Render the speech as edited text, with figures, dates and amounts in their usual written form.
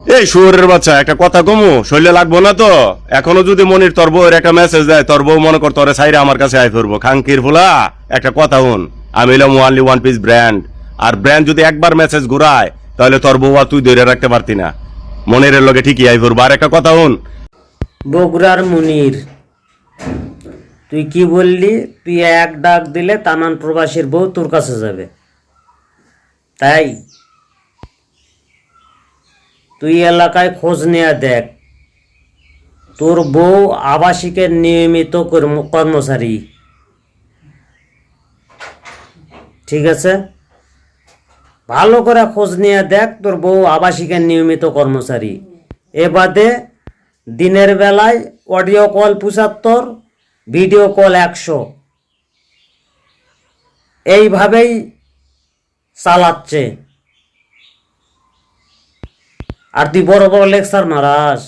এই শুয়োরের বাচ্চা, একটা কথা কমু, শরীরে লাগবো না তো? এখনো যদি মনির তোর বউয়ের একটা মেসেজ দেয়, তোর বউ মনে কর তোরে সাইরে আমার কাছে আই ফিরবো। খাঙ্কির ফুলা, একটা কথা হুন, আমি হলাম ওয়ানলি ওয়ান পিস ব্র্যান্ড। আর ব্র্যান্ড যদি একবার মেসেজ ঘুরায়, তাহলে তোর বউ আর তুই ধরে রাখতে পারতি না। মনিরের লগে ঠিকই আই ফিরবো। আর একটা কথা হুন, বগুড়ার মুনির, তুই কি বললি? তুই এক ডাক দিলে তামান প্রবাসীর বউ তোর কাছে যাবে, তাই? তুই এলাকায় খোঁজ নিয়ে দেখ, তোর বউ আবাসিকের নিয়মিত কর্মচারী, ঠিক আছে? ভালো করে খোঁজ নিয়ে দেখ, তোর বউ আবাসিকের নিয়মিত কর্মচারী। এ বাদে দিনের বেলায় অডিও কল ৭৫, ভিডিও কল ১০০, এইভাবেই চালাচ্ছে। আর তুই বড় বড় লেকচার মারাস।